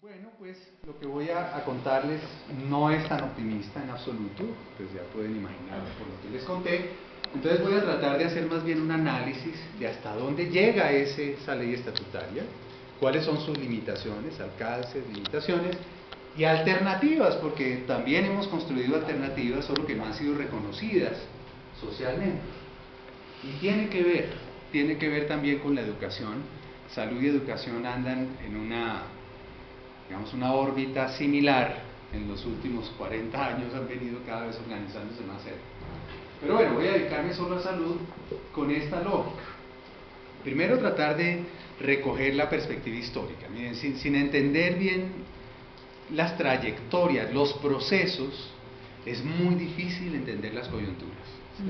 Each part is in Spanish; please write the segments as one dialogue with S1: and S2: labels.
S1: Bueno, pues lo que voy a contarles no es tan optimista en absoluto, pues ya pueden imaginar por lo que les conté. Entonces voy a tratar de hacer más bien un análisis de hasta dónde llega esa ley estatutaria, cuáles son sus limitaciones, alcances, limitaciones y alternativas, porque también hemos construido alternativas, solo que no han sido reconocidas socialmente. Y tiene que ver también con la educación. Salud y educación andan en una órbita similar. En los últimos 40 años han venido cada vez organizándose más cerca. Pero bueno, voy a dedicarme solo a salud con esta lógica. Primero, tratar de recoger la perspectiva histórica. Miren, sin entender bien las trayectorias, los procesos, es muy difícil entender las coyunturas, ¿sí?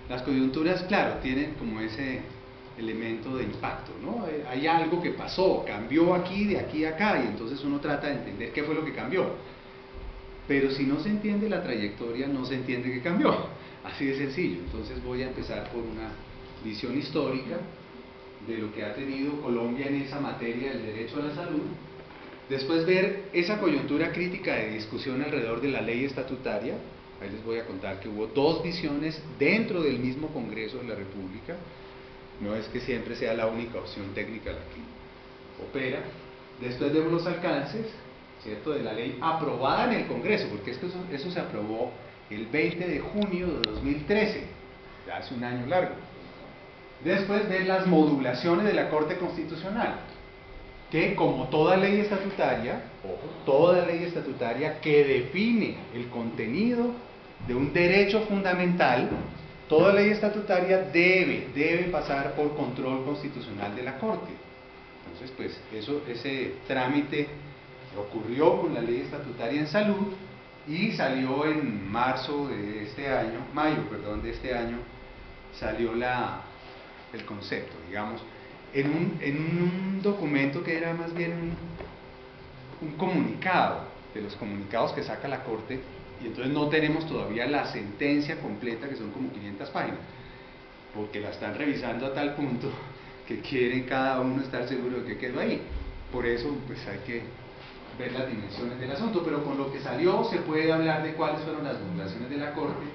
S1: Las coyunturas, claro, tienen como ese elemento de impacto, ¿no? Hay algo que pasó, cambió aquí, de aquí a acá, y entonces uno trata de entender qué fue lo que cambió. Pero si no se entiende la trayectoria, no se entiende qué cambió. Así de sencillo. Entonces voy a empezar por una visión histórica de lo que ha tenido Colombia en esa materia del derecho a la salud. Después ver esa coyuntura crítica de discusión alrededor de la ley estatutaria. Ahí les voy a contar que hubo dos visiones dentro del mismo Congreso de la República. No es que siempre sea la única opción técnica la que opera. Después vemos los alcances, ¿cierto?, de la ley aprobada en el Congreso, porque eso se aprobó el 20 de junio de 2013, ya hace un año largo. Después ver las modulaciones de la Corte Constitucional, que como toda ley estatutaria, toda ley estatutaria que define el contenido de un derecho fundamental, toda ley estatutaria debe pasar por control constitucional de la Corte. Entonces, pues, ese trámite ocurrió con la ley estatutaria en salud y salió en mayo de este año, salió el concepto, digamos, en un documento que era más bien un comunicado, de los comunicados que saca la Corte, y entonces no tenemos todavía la sentencia completa, que son como 500 páginas, porque la están revisando a tal punto que quieren cada uno estar seguro de que quedó ahí. Por eso, pues hay que ver las dimensiones del asunto, pero con lo que salió se puede hablar de cuáles fueron las modulaciones de la Corte,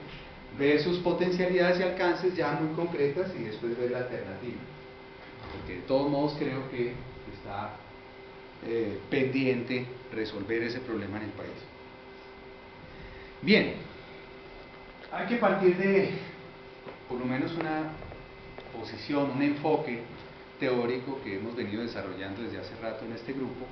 S1: ver sus potencialidades y alcances ya muy concretas y después ver la alternativa. Porque de todos modos creo que está pendiente resolver ese problema en el país. Bien, hay que partir de por lo menos una posición, un enfoque teórico que hemos venido desarrollando desde hace rato en este grupo,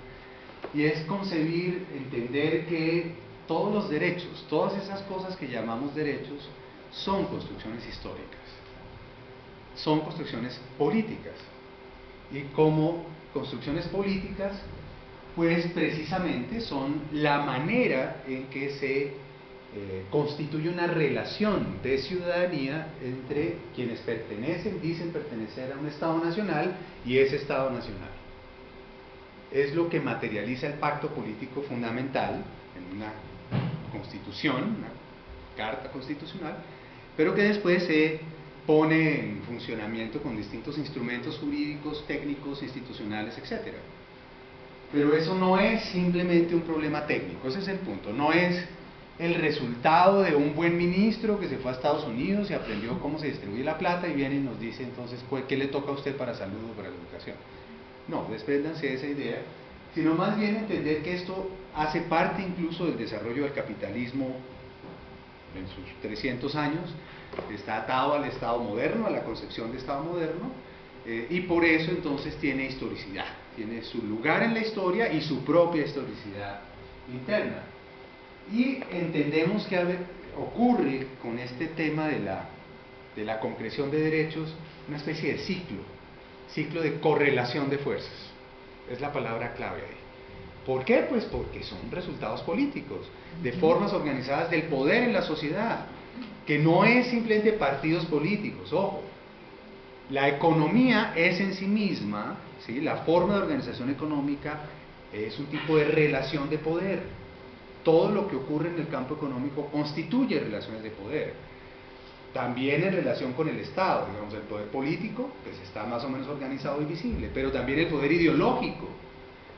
S1: y es concebir, entender que todos los derechos, todas esas cosas que llamamos derechos, son construcciones históricas, son construcciones políticas, y como construcciones políticas, pues precisamente son la manera en que se constituye una relación de ciudadanía entre quienes dicen pertenecer a un Estado nacional y ese Estado nacional. Es lo que materializa el pacto político fundamental en una constitución, una carta constitucional, pero que después se pone en funcionamiento con distintos instrumentos jurídicos, técnicos, institucionales, etc. Pero eso no es simplemente un problema técnico, ese es el punto, no es el resultado de un buen ministro que se fue a Estados Unidos y aprendió cómo se distribuye la plata y viene y nos dice entonces qué le toca a usted para salud o para la educación. No, despréndanse de esa idea, sino más bien entender que esto hace parte incluso del desarrollo del capitalismo en sus 300 años, está atado al Estado moderno, a la concepción de Estado moderno, y por eso entonces tiene historicidad, tiene su lugar en la historia y su propia historicidad interna. Y entendemos que ocurre con este tema de la concreción de derechos una especie de ciclo de correlación de fuerzas. Es la palabra clave ahí. ¿Por qué? Pues porque son resultados políticos, de formas organizadas del poder en la sociedad, que no es simplemente partidos políticos, ojo. La economía es en sí misma, ¿sí?, la forma de organización económica es un tipo de relación de poder. Todo lo que ocurre en el campo económico constituye relaciones de poder. También en relación con el Estado, digamos, el poder político, pues está más o menos organizado y visible, pero también el poder ideológico.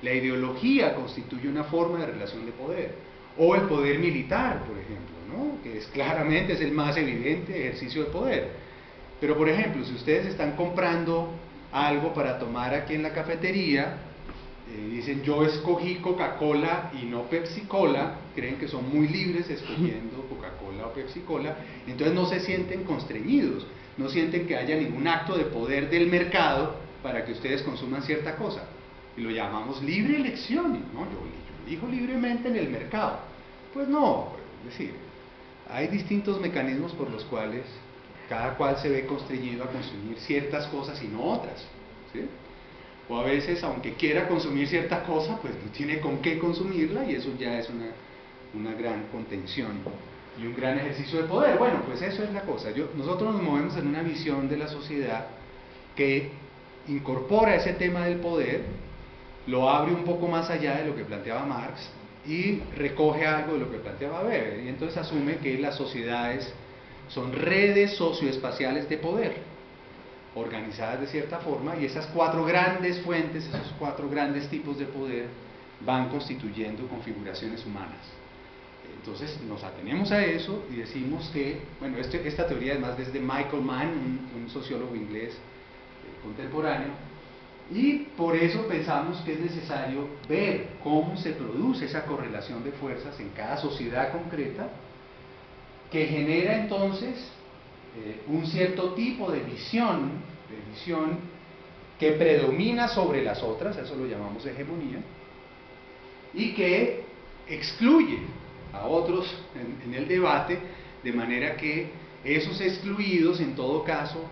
S1: La ideología constituye una forma de relación de poder. O el poder militar, por ejemplo, ¿no? Que claramente es el más evidente ejercicio de poder. Pero, por ejemplo, si ustedes están comprando algo para tomar aquí en la cafetería, dicen yo escogí Coca-Cola y no Pepsi-Cola, creen que son muy libres escogiendo Coca-Cola o Pepsi-Cola, entonces no se sienten constreñidos, no sienten que haya ningún acto de poder del mercado para que ustedes consuman cierta cosa. Y lo llamamos libre elección, ¿no? Yo elijo libremente en el mercado. Pues no, es decir, hay distintos mecanismos por los cuales cada cual se ve constreñido a consumir ciertas cosas y no otras, ¿sí? O a veces, aunque quiera consumir cierta cosa, pues no tiene con qué consumirla y eso ya es una gran contención y un gran ejercicio de poder. Bueno, pues eso es la cosa. Nosotros nos movemos en una visión de la sociedad que incorpora ese tema del poder, lo abre un poco más allá de lo que planteaba Marx y recoge algo de lo que planteaba Weber, y entonces asume que las sociedades son redes socioespaciales de poder, organizadas de cierta forma, y esas cuatro grandes fuentes, esos cuatro grandes tipos de poder van constituyendo configuraciones humanas. Entonces nos atenemos a eso y decimos que, bueno, esta teoría además es de Michael Mann, un sociólogo inglés contemporáneo, y por eso pensamos que es necesario ver cómo se produce esa correlación de fuerzas en cada sociedad concreta, que genera entonces un cierto tipo de visión que predomina sobre las otras, eso lo llamamos hegemonía, y que excluye a otros en el debate, de manera que esos excluidos, en todo caso,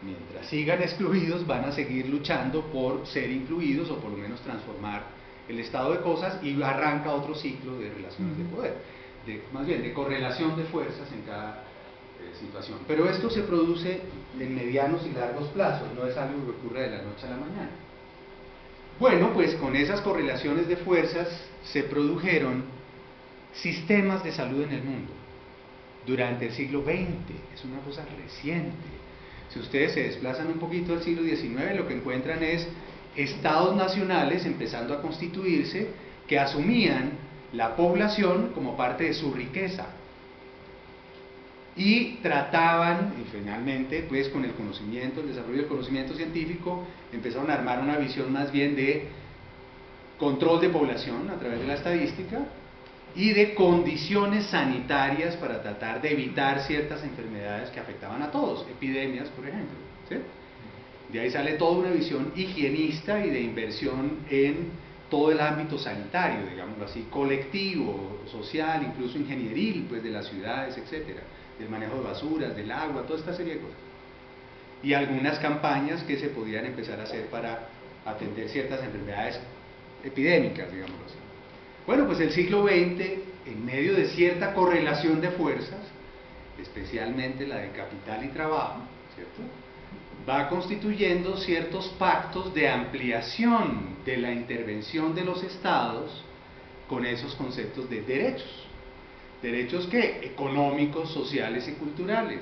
S1: mientras sigan excluidos, van a seguir luchando por ser incluidos o por lo menos transformar el estado de cosas, y arranca otro ciclo de relaciones de poder, más bien de correlación de fuerzas en cada situación. Pero esto se produce en medianos y largos plazos, no es algo que ocurre de la noche a la mañana. Bueno, pues con esas correlaciones de fuerzas se produjeron sistemas de salud en el mundo durante el siglo XX, es una cosa reciente. Si ustedes se desplazan un poquito al siglo XIX, lo que encuentran es estados nacionales empezando a constituirse que asumían la población como parte de su riqueza y trataban, y finalmente, pues con el conocimiento, el desarrollo del conocimiento científico, empezaron a armar una visión más bien de control de población a través de la estadística y de condiciones sanitarias para tratar de evitar ciertas enfermedades que afectaban a todos, epidemias, por ejemplo, ¿sí? De ahí sale toda una visión higienista y de inversión en todo el ámbito sanitario, digámoslo así, colectivo, social, incluso ingenieril, pues de las ciudades, etcétera, del manejo de basuras, del agua, toda esta serie de cosas. Y algunas campañas que se podían empezar a hacer para atender ciertas enfermedades epidémicas, digámoslo así. Bueno, pues el siglo XX, en medio de cierta correlación de fuerzas, especialmente la de capital y trabajo, ¿cierto?, va constituyendo ciertos pactos de ampliación de la intervención de los estados con esos conceptos de derechos. ¿Derechos qué? Económicos, sociales y culturales.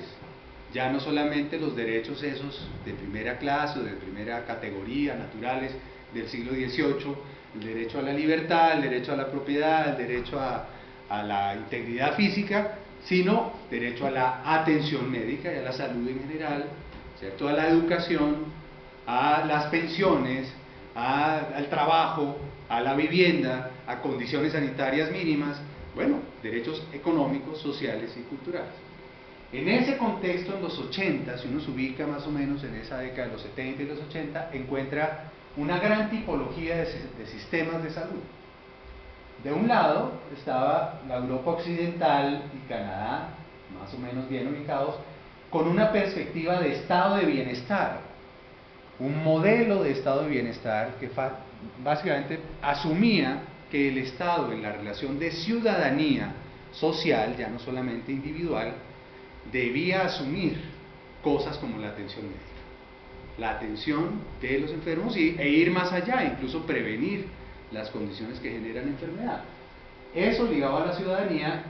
S1: Ya no solamente los derechos esos de primera clase o de primera categoría, naturales, del siglo XVIII, el derecho a la libertad, el derecho a la propiedad, el derecho a la integridad física, sino derecho a la atención médica y a la salud en general, ¿cierto?, a la educación, a las pensiones, al trabajo, a la vivienda, a condiciones sanitarias mínimas, bueno, derechos económicos, sociales y culturales. En ese contexto, en los 80, si uno se ubica más o menos en esa década de los 70 y los 80, encuentra una gran tipología de sistemas de salud. De un lado estaba la Europa occidental y Canadá, más o menos bien ubicados, con una perspectiva de estado de bienestar, un modelo de estado de bienestar que básicamente asumía que el Estado, en la relación de ciudadanía social, ya no solamente individual, debía asumir cosas como la atención médica, la atención de los enfermos e ir más allá, incluso prevenir las condiciones que generan enfermedad. Eso ligado a la ciudadanía,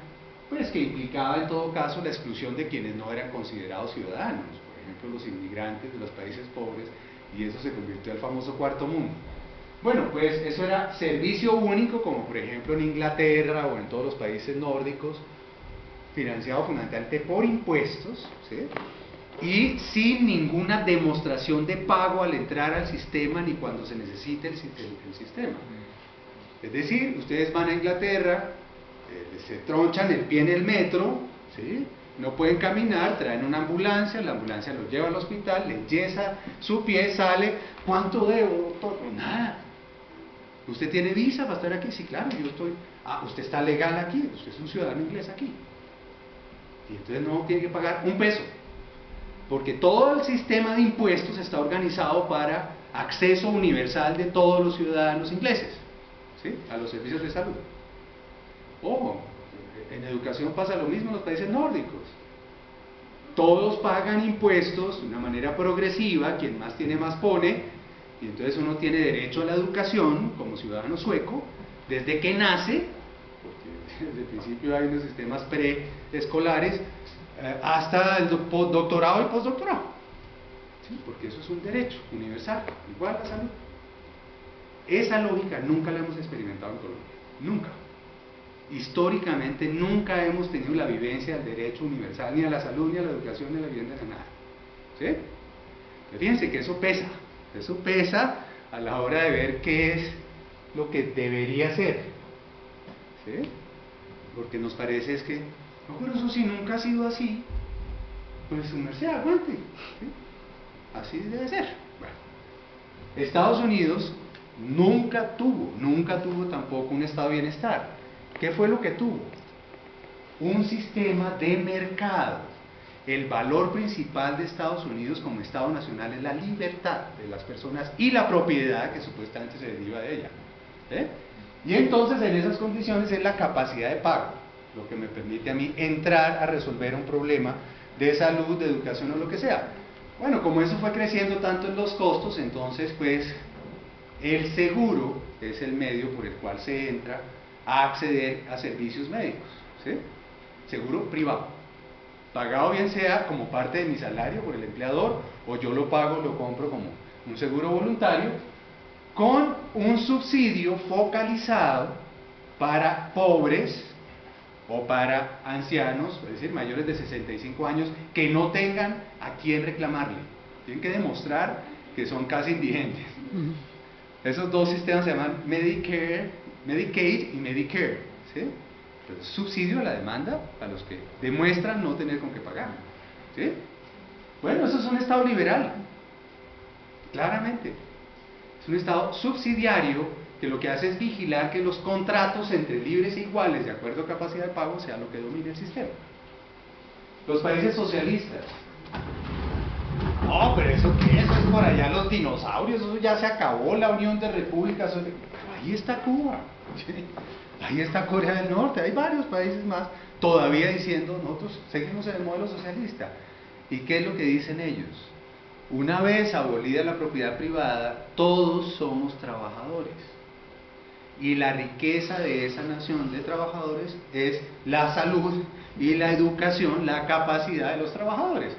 S1: pues que implicaba en todo caso la exclusión de quienes no eran considerados ciudadanos, por ejemplo los inmigrantes de los países pobres, y eso se convirtió en el famoso cuarto mundo. Bueno, pues eso era servicio único, como por ejemplo en Inglaterra o en todos los países nórdicos, financiado fundamentalmente por impuestos, ¿sí? Y sin ninguna demostración de pago al entrar al sistema ni cuando se necesite el sistema. Es decir, ustedes van a Inglaterra, se tronchan el pie en el metro, ¿sí? No pueden caminar, traen una ambulancia, la ambulancia los lleva al hospital, le enyesa su pie, sale, ¿cuánto debo, doctor? Pues nada. ¿Usted tiene visa para estar aquí? Sí, claro, yo estoy. Ah, usted está legal aquí, usted es un ciudadano inglés aquí. Y entonces no tiene que pagar un peso. Porque todo el sistema de impuestos está organizado para acceso universal de todos los ciudadanos ingleses, ¿sí? A los servicios de salud. Ojo, en educación pasa lo mismo en los países nórdicos. Todos pagan impuestos de una manera progresiva, quien más tiene más pone, y entonces uno tiene derecho a la educación como ciudadano sueco desde que nace, porque desde el principio hay unos sistemas preescolares, hasta el doctorado y postdoctorado, ¿sí? Porque eso es un derecho universal, igual a la salud. Esa lógica nunca la hemos experimentado en Colombia, nunca. Históricamente nunca hemos tenido la vivencia del derecho universal, ni a la salud, ni a la educación, ni a la vivienda, ni a nada, ¿sí? Pero fíjense que eso pesa a la hora de ver qué es lo que debería ser, ¿sí? Porque nos parece es que, no, pero eso si nunca ha sido así, pues su merced aguante, ¿sí? Así debe ser. Bueno, Estados Unidos nunca tuvo tampoco un estado de bienestar. ¿Qué fue lo que tuvo? Un sistema de mercado. El valor principal de Estados Unidos como Estado nacional es la libertad de las personas y la propiedad que supuestamente se deriva de ella, ¿eh? Y entonces en esas condiciones es la capacidad de pago lo que me permite a mí entrar a resolver un problema de salud, de educación o lo que sea. Bueno, como eso fue creciendo tanto en los costos, entonces pues el seguro es el medio por el cual se entra a acceder a servicios médicos, ¿sí? Seguro privado, pagado bien sea como parte de mi salario por el empleador, o yo lo pago, lo compro como un seguro voluntario, con un subsidio focalizado para pobres o para ancianos, es decir, mayores de 65 años, que no tengan a quién reclamarle. Tienen que demostrar que son casi indigentes. Esos dos sistemas se llaman Medicaid y Medicare, ¿sí? Entonces, subsidio a la demanda a los que demuestran no tener con qué pagar, ¿sí? Bueno, eso es un Estado liberal, claramente. Es un Estado subsidiario que lo que hace es vigilar que los contratos entre libres e iguales, de acuerdo a capacidad de pago, sea lo que domine el sistema. Los países socialistas. No, pero ¿eso qué? Eso es por allá los dinosaurios, eso ya se acabó, la Unión de Repúblicas. Ahí está Cuba, ¿sí? Ahí está Corea del Norte, hay varios países más todavía diciendo, nosotros seguimos en el modelo socialista. ¿Y qué es lo que dicen ellos? Una vez abolida la propiedad privada, todos somos trabajadores. Y la riqueza de esa nación de trabajadores es la salud y la educación, la capacidad de los trabajadores.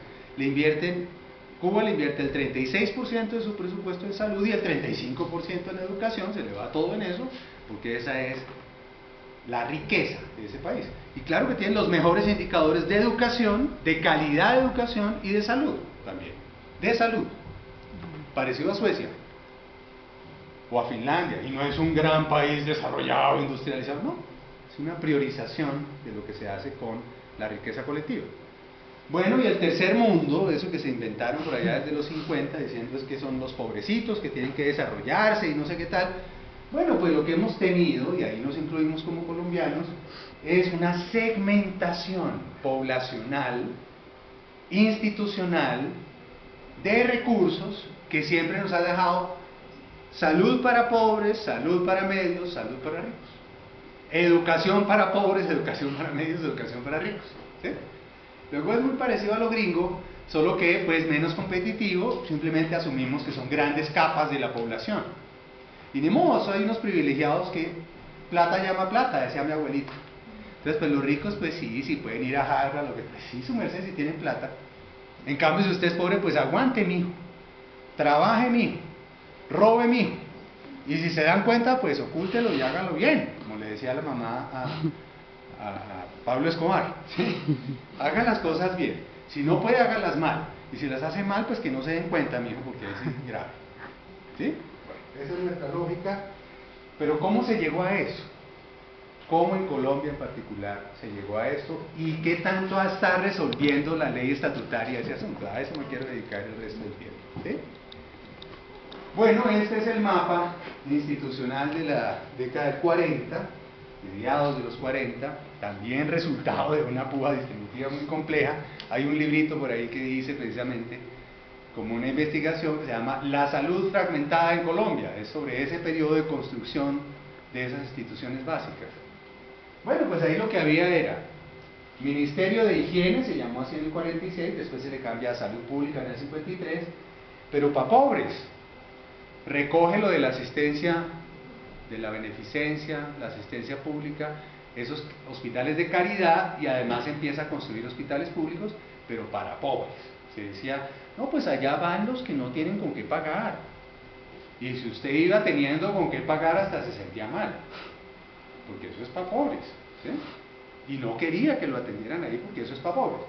S1: Cuba le invierte el 36% de su presupuesto en salud y el 35% en educación, se le va todo en eso, porque esa es la riqueza de ese país. Y claro que tienen los mejores indicadores de educación, de calidad de educación y de salud también. De salud, parecido a Suecia o a Finlandia, y no es un gran país desarrollado, industrializado, no, es una priorización de lo que se hace con la riqueza colectiva. Bueno, y el tercer mundo, eso que se inventaron por allá desde los 50, diciendo es que son los pobrecitos que tienen que desarrollarse y no sé qué tal. Bueno, pues lo que hemos tenido, y ahí nos incluimos como colombianos, es una segmentación poblacional, institucional, de recursos que siempre nos ha dejado salud para pobres, salud para medios, salud para ricos. Educación para pobres, educación para medios, educación para ricos, ¿sí? Luego es muy parecido a lo gringo, solo que pues menos competitivo, simplemente asumimos que son grandes capas de la población. Y ni modo, hay unos privilegiados que plata llama plata, decía mi abuelito. Entonces pues los ricos pues sí pueden ir a Harvard, lo que pues sí, su merced, si tienen plata. En cambio si usted es pobre, pues aguante, mijo, trabaje, mijo, robe, mijo, Y si se dan cuenta, pues ocúltelo y hágalo bien, como le decía la mamá a Pablo Escobar. ¿Sí? Haga las cosas bien. Si no puede, hágalas mal. Y si las hace mal, pues que no se den cuenta, mijo, porque eso es grave. ¿Sí? Bueno, esa es nuestra lógica. Pero ¿cómo se llegó a eso? ¿Cómo en Colombia en particular se llegó a esto? ¿Y qué tanto está resolviendo la ley estatutaria ese asunto? A eso me quiero dedicar el resto del tiempo. ¿Sí? Bueno, este es el mapa institucional de la década del 40, mediados de los 40, también resultado de una púa distributiva muy compleja. Hay un librito por ahí que dice precisamente, como una investigación que se llama La salud fragmentada en Colombia, es sobre ese periodo de construcción de esas instituciones básicas. Bueno, pues ahí lo que había era Ministerio de Higiene, se llamó así en el 46, después se le cambia a Salud Pública en el 53, pero para pobres. Recoge lo de la asistencia, de la beneficencia, la asistencia pública, esos hospitales de caridad, y además empieza a construir hospitales públicos, pero para pobres. Se decía, no, pues allá van los que no tienen con qué pagar. Y si usted iba teniendo con qué pagar, hasta se sentía mal, porque eso es para pobres. ¿Sí? Y no quería que lo atendieran ahí, porque eso es para pobres.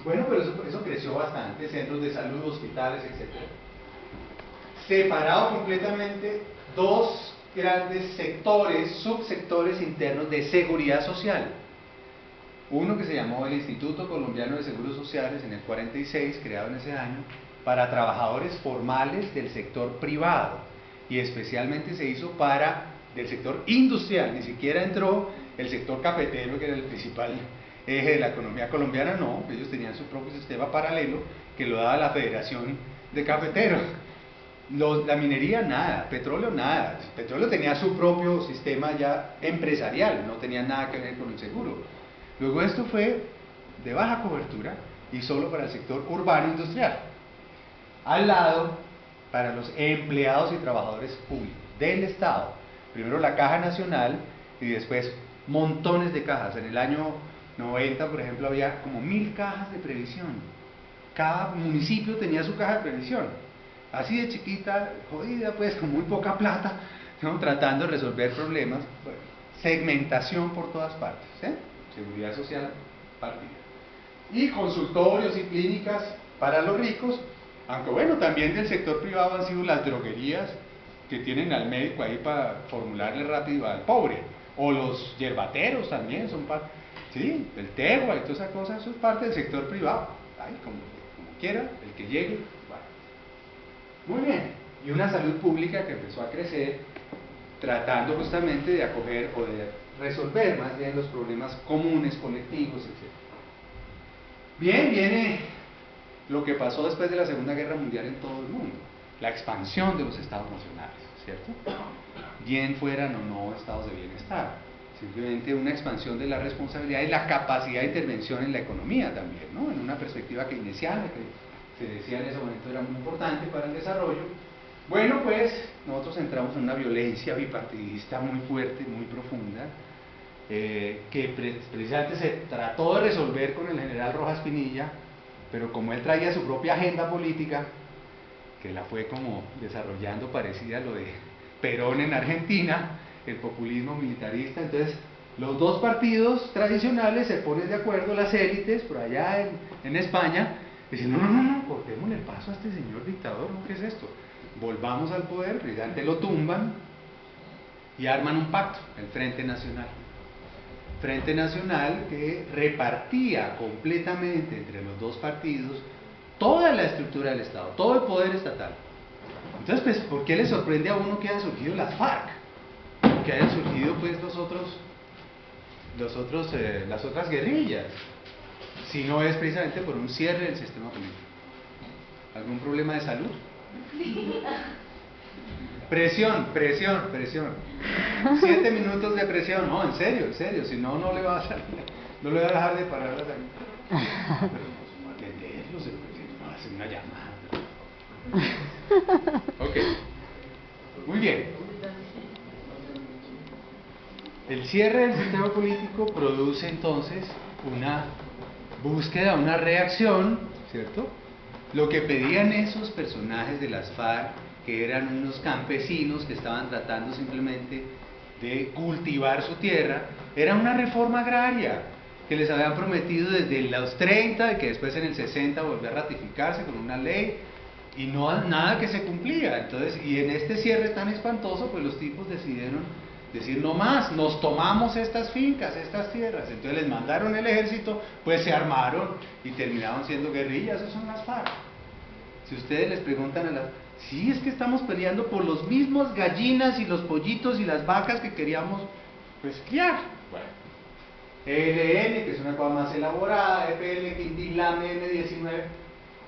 S1: Bueno, pero eso creció bastante, centros de salud, hospitales, etc. Separado completamente dos grandes sectores, subsectores internos de seguridad social. Uno que se llamó el Instituto Colombiano de Seguros Sociales en el 46, creado en ese año, para trabajadores formales del sector privado, y especialmente se hizo para del sector industrial. Ni siquiera entró el sector cafetero, que era el principal eje de la economía colombiana. No, ellos tenían su propio sistema paralelo que lo daba la Federación de Cafeteros. La minería, nada. Petróleo, nada. El petróleo tenía su propio sistema ya empresarial, no tenía nada que ver con el seguro. Luego esto fue de baja cobertura y solo para el sector urbano industrial. Al lado, para los empleados y trabajadores públicos del Estado. Primero la Caja Nacional y después montones de cajas. En el año 90, por ejemplo, había como 1000 cajas de previsión. Cada municipio tenía su caja de previsión. Así de chiquita, jodida, pues, con muy poca plata, ¿no? Tratando de resolver problemas. Bueno, segmentación por todas partes, ¿eh? Seguridad social partida. Y consultorios y clínicas para los ricos, aunque bueno, también del sector privado han sido las droguerías, que tienen al médico ahí para formularle rápido al pobre, o los yerbateros también son parte, sí, el tegua y toda esa cosa, eso es parte del sector privado. Ay, como quiera, el que llegue, bueno. Muy bien, y una salud pública que empezó a crecer, tratando justamente de acoger o de resolver más bien los problemas comunes, colectivos, etc. Bien, viene lo que pasó después de la Segunda Guerra Mundial en todo el mundo, la expansión de los estados nacionales, ¿cierto? Bien fueran o no estados de bienestar, simplemente una expansión de la responsabilidad y la capacidad de intervención en la economía también, ¿no? En una perspectiva keynesiana, que se decía en ese momento era muy importante para el desarrollo. Bueno, pues nosotros entramos en una violencia bipartidista muy fuerte, muy profunda, que precisamente se trató de resolver con el general Rojas Pinilla, pero como él traía su propia agenda política, que la fue como desarrollando parecida a lo de Perón en Argentina, el populismo militarista, entonces los dos partidos tradicionales se ponen de acuerdo, las élites por allá en España, dicen, no, cortémosle el paso a este señor dictador, ¿no? ¿Qué es esto? Volvamos al poder, precisamente lo tumban y arman un pacto, el Frente Nacional. Frente Nacional que repartía completamente entre los dos partidos toda la estructura del Estado, todo el poder estatal. Entonces, pues, ¿por qué le sorprende a uno que hayan surgido las FARC? Que hayan surgido, pues, las otras guerrillas, si no es precisamente por un cierre del sistema político. ¿Algún problema de salud? Presión. 7 minutos de presión, no, en serio, si no, no le va a salir, no le va a dejar de parar la sangre. Pero no va a atenderlo, se va a hacer una llamada. Ok, muy bien. El cierre del sistema político produce entonces una búsqueda, una reacción, ¿cierto?, Lo que pedían esos personajes de las FARC, que eran unos campesinos que estaban tratando simplemente de cultivar su tierra, era una reforma agraria que les habían prometido desde los 30 y que después en el 60 volvió a ratificarse con una ley y nada que se cumplía. Entonces, y en este cierre tan espantoso, pues los tipos decidieron decir no más, nos tomamos estas fincas, estas tierras. Entonces les mandaron el ejército, pues se armaron y terminaron siendo guerrillas. Esas son las FARC. Si ustedes les preguntan a las... Sí, es que estamos peleando por los mismos gallinas y los pollitos y las vacas que queríamos pues criar. Bueno, ELN, que es una cosa más elaborada, FL, Quintilam, M19.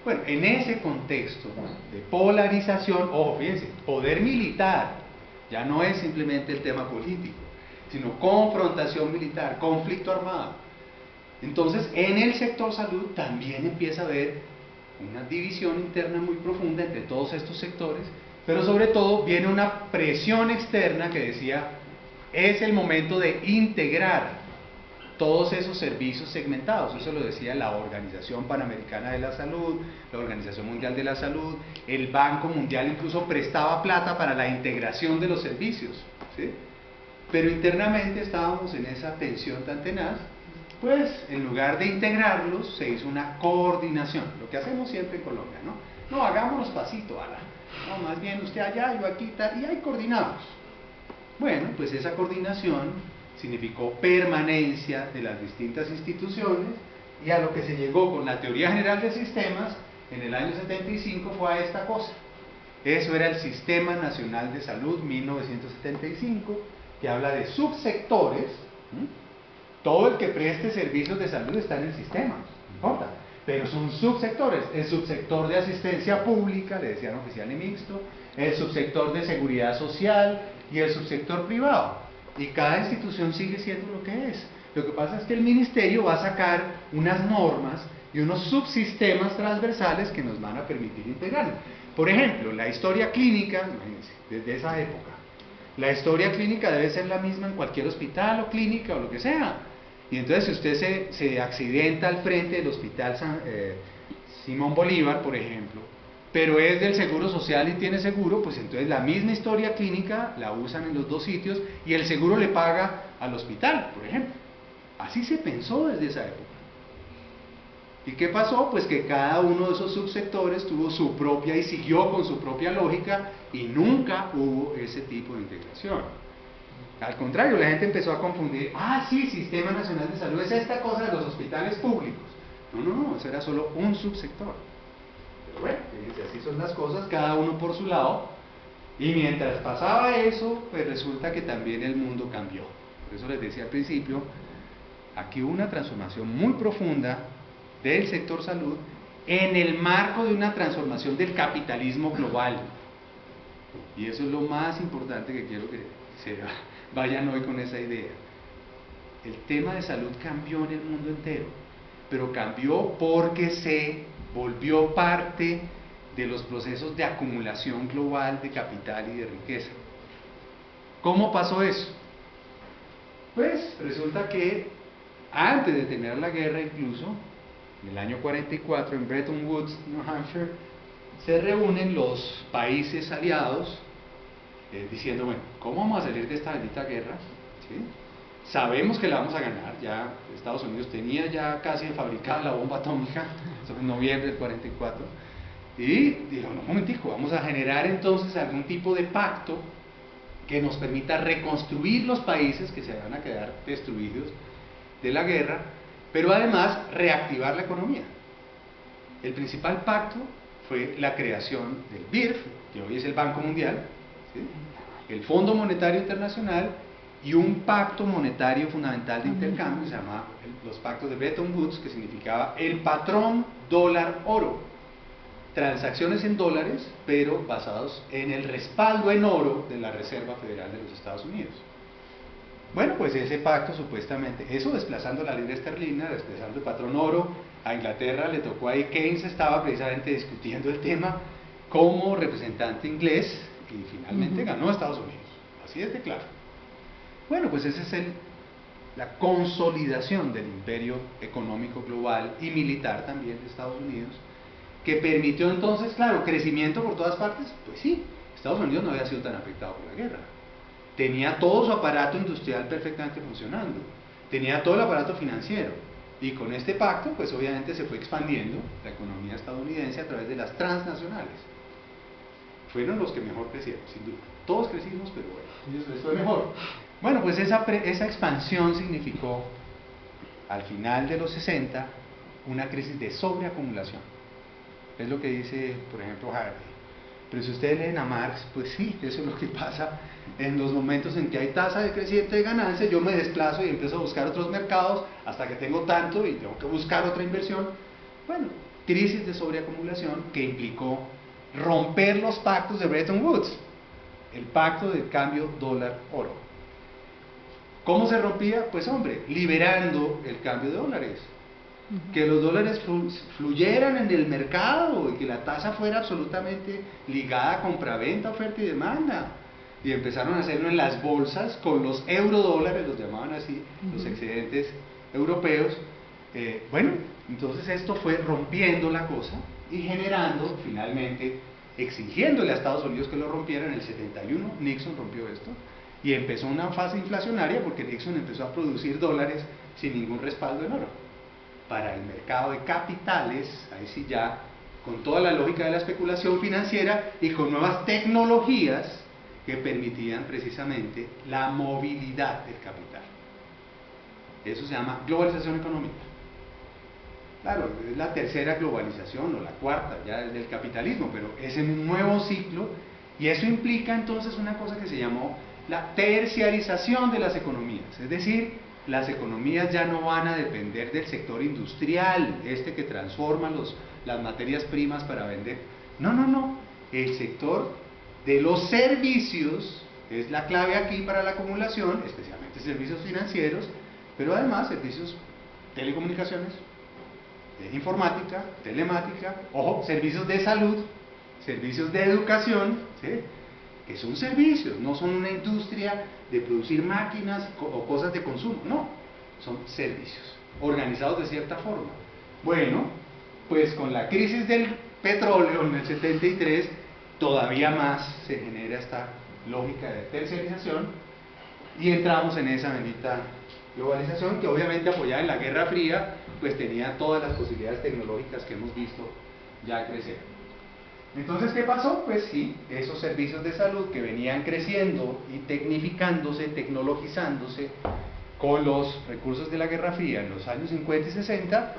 S1: Bueno, en ese contexto de polarización, ojo, fíjense, poder militar ya no es simplemente el tema político, sino confrontación militar, conflicto armado. Entonces, en el sector salud también empieza a haber una división interna muy profunda entre todos estos sectores, pero sobre todo viene una presión externa que decía, es el momento de integrar todos esos servicios segmentados. Eso lo decía la Organización Panamericana de la Salud, la Organización Mundial de la Salud, el Banco Mundial incluso prestaba plata para la integración de los servicios, ¿sí? Pero internamente estábamos en esa tensión tan tenaz. Pues en lugar de integrarlos se hizo una coordinación, lo que hacemos siempre en Colombia, ¿no? No, hagámonos pasito, ala. No, más bien usted allá, yo aquí, tal, y ahí coordinamos. Bueno, pues esa coordinación significó permanencia de las distintas instituciones, y a lo que se llegó con la teoría general de sistemas en el año 75 fue a esta cosa. Eso era el Sistema Nacional de Salud 1975, que habla de subsectores. Todo el que preste servicios de salud está en el sistema, no importa, pero son subsectores. El subsector de asistencia pública, le decían oficial y mixto, el subsector de seguridad social y el subsector privado. Y cada institución sigue siendo lo que es. Lo que pasa es que el ministerio va a sacar unas normas y unos subsistemas transversales que nos van a permitir integrarlo. Por ejemplo, la historia clínica, imagínense, desde esa época, la historia clínica debe ser la misma en cualquier hospital o clínica o lo que sea. Y entonces si usted se accidenta al frente del hospital Simón Bolívar, por ejemplo, pero es del Seguro Social y tiene seguro, pues entonces la misma historia clínica la usan en los dos sitios y el seguro le paga al hospital, por ejemplo. Así se pensó desde esa época. ¿Y qué pasó? Pues que cada uno de esos subsectores tuvo su propia y siguió con su propia lógica y nunca hubo ese tipo de integración. Al contrario, la gente empezó a confundir, sí, Sistema Nacional de Salud es esta cosa de los hospitales públicos. No, eso era solo un subsector. Pero bueno, fíjense, así son las cosas, cada uno por su lado, y mientras pasaba eso, pues resulta que también el mundo cambió. Por eso les decía al principio, aquí hubo una transformación muy profunda del sector salud en el marco de una transformación del capitalismo global. Y eso es lo más importante que quiero que se vayan hoy con esa idea. El tema de salud cambió en el mundo entero, pero cambió porque se volvió parte de los procesos de acumulación global de capital y de riqueza. ¿Cómo pasó eso? Pues resulta que antes de terminar la guerra, incluso en el año 44 en Bretton Woods, New Hampshire, se reúnen los países aliados diciendo, bueno, ¿cómo vamos a salir de esta bendita guerra? ¿Sí? Sabemos que la vamos a ganar, ya Estados Unidos tenía ya casi fabricada la bomba atómica, eso fue en noviembre del 44, y dijo, no, un momentico, vamos a generar entonces algún tipo de pacto que nos permita reconstruir los países que se van a quedar destruidos de la guerra, pero además reactivar la economía. El principal pacto fue la creación del BIRF, que hoy es el Banco Mundial, ¿sí? El Fondo Monetario Internacional y un pacto monetario fundamental de intercambio que se llama los pactos de Bretton Woods, que significaba el patrón dólar-oro. Transacciones en dólares, pero basados en el respaldo en oro de la Reserva Federal de los Estados Unidos. Bueno, pues ese pacto supuestamente, eso desplazando la libra esterlina, desplazando el patrón oro, a Inglaterra le tocó ahí, Keynes estaba precisamente discutiendo el tema como representante inglés y finalmente ganó a Estados Unidos, así es de claro. Bueno, pues esa es la consolidación del imperio económico global y militar también de Estados Unidos, que permitió entonces, claro, crecimiento por todas partes. Pues sí, Estados Unidos no había sido tan afectado por la guerra. Tenía todo su aparato industrial perfectamente funcionando, tenía todo el aparato financiero, y con este pacto, pues obviamente se fue expandiendo la economía estadounidense a través de las transnacionales. Fueron los que mejor crecieron, sin duda. Todos crecimos, pero bueno, ellos les fue mejor. Bueno, pues esa expansión significó, al final de los 60, una crisis de sobreacumulación. Es lo que dice, por ejemplo, Harvey. Pero si ustedes leen a Marx, pues sí, eso es lo que pasa en los momentos en que hay tasa decreciente de ganancia. Yo me desplazo y empiezo a buscar otros mercados hasta que tengo tanto y tengo que buscar otra inversión. Bueno, crisis de sobreacumulación que implicó romper los pactos de Bretton Woods, el pacto del cambio dólar-oro. ¿Cómo se rompía? Pues hombre, liberando el cambio de dólares. Que los dólares fluyeran en el mercado y que la tasa fuera absolutamente ligada a compraventa, oferta y demanda. Y empezaron a hacerlo en las bolsas con los eurodólares, los llamaban así, los excedentes europeos. Bueno, entonces esto fue rompiendo la cosa y generando, finalmente, exigiéndole a Estados Unidos que lo rompieran. En el 71 Nixon rompió esto y empezó una fase inflacionaria porque Nixon empezó a producir dólares sin ningún respaldo en oro para el mercado de capitales, ahí sí ya, con toda la lógica de la especulación financiera y con nuevas tecnologías que permitían precisamente la movilidad del capital. Eso se llama globalización económica. Claro, es la tercera globalización o la cuarta ya desde el capitalismo, pero es en un nuevo ciclo y eso implica entonces una cosa que se llamó la terciarización de las economías, es decir, las economías ya no van a depender del sector industrial, que transforma las materias primas para vender. No, no, no. El sector de los servicios es la clave aquí para la acumulación, especialmente servicios financieros, pero además servicios telecomunicaciones, informática, telemática, ojo, servicios de salud, servicios de educación, ¿sí? Que son servicios, no son una industria de producir máquinas o cosas de consumo, no, son servicios, organizados de cierta forma. Bueno, pues con la crisis del petróleo en el 73, todavía más se genera esta lógica de terciarización y entramos en esa bendita globalización que obviamente apoyada en la Guerra Fría, pues tenía todas las posibilidades tecnológicas que hemos visto ya crecer. Entonces, ¿qué pasó? Pues sí, esos servicios de salud que venían creciendo y tecnificándose, tecnologizándose con los recursos de la Guerra Fría en los años 50 y 60,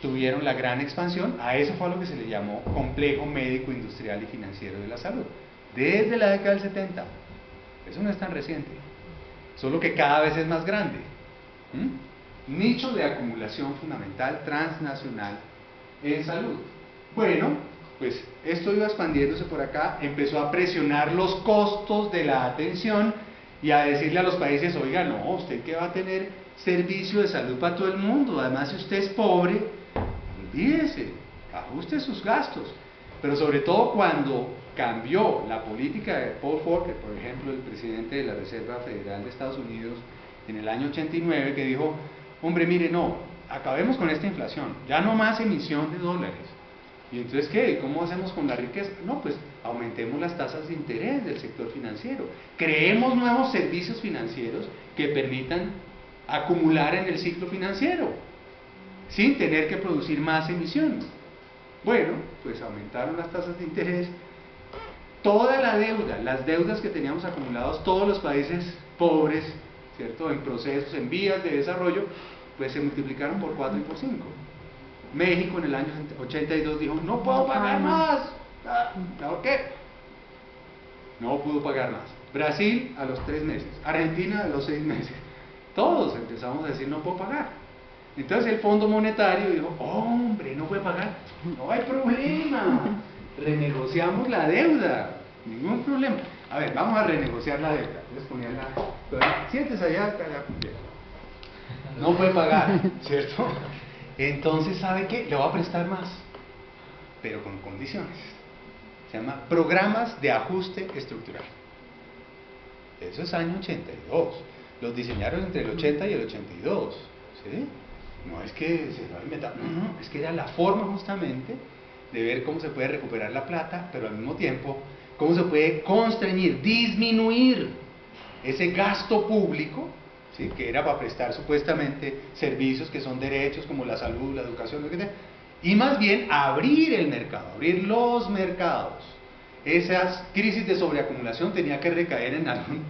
S1: tuvieron la gran expansión. A eso fue a lo que se le llamó complejo médico, industrial y financiero de la salud, desde la década del 70. Eso no es tan reciente, solo que cada vez es más grande. Nicho de acumulación fundamental transnacional en salud. Bueno, pues esto iba expandiéndose por acá, empezó a presionar los costos de la atención y a decirle a los países, oiga, no, usted que va a tener servicio de salud para todo el mundo, además si usted es pobre, olvídese, ajuste sus gastos. Pero sobre todo cuando cambió la política de Paul Volcker, por ejemplo, el presidente de la Reserva Federal de Estados Unidos, en el año 89, que dijo, hombre, mire, no, acabemos con esta inflación, ya no más emisión de dólares. ¿Y entonces qué? ¿Cómo hacemos con la riqueza? No, pues aumentemos las tasas de interés del sector financiero, creemos nuevos servicios financieros que permitan acumular en el ciclo financiero, sin tener que producir más emisión. Bueno, pues aumentaron las tasas de interés, toda la deuda, las deudas que teníamos acumulados todos los países pobres, ¿cierto? En procesos, en vías de desarrollo, pues se multiplicaron por 4 y por 5. México en el año 82 dijo, no puedo pagar más. ¿Por qué? No pudo pagar más. Brasil a los 3 meses, Argentina a los 6 meses. Todos empezamos a decir, no puedo pagar. Entonces el Fondo Monetario dijo, hombre, no puede pagar, no hay problema, renegociamos la deuda, ningún problema. A ver, vamos a renegociar la deuda. Les ponían siéntese allá, no puede pagar, ¿cierto? Entonces, ¿sabe qué? Le voy a prestar más, pero con condiciones. Se llama programas de ajuste estructural. Eso es año 82. Los diseñaron entre el 80 y el 82. ¿Sí? No es que se lo ha inventado, no, es que era la forma justamente de ver cómo se puede recuperar la plata, pero al mismo tiempo, cómo se puede constreñir, disminuir ese gasto público, ¿sí?, que era para prestar supuestamente servicios que son derechos como la salud, la educación, lo que sea, y más bien abrir el mercado, abrir los mercados. Esas crisis de sobreacumulación tenía que recaer en algún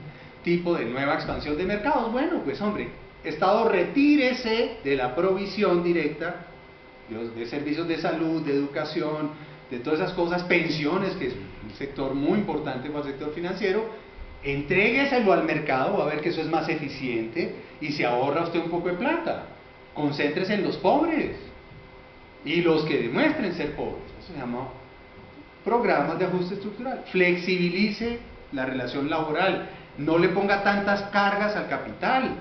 S1: tipo de nueva expansión de mercados. Bueno, pues hombre, Estado, retírese de la provisión directa de servicios de salud, de educación, de todas esas cosas, pensiones, que es un sector muy importante para el sector financiero, entrégueselo al mercado, va a ver que eso es más eficiente y se ahorra usted un poco de plata. Concéntrese en los pobres y los que demuestren ser pobres. Eso se llama programas de ajuste estructural. Flexibilice la relación laboral, no le ponga tantas cargas al capital.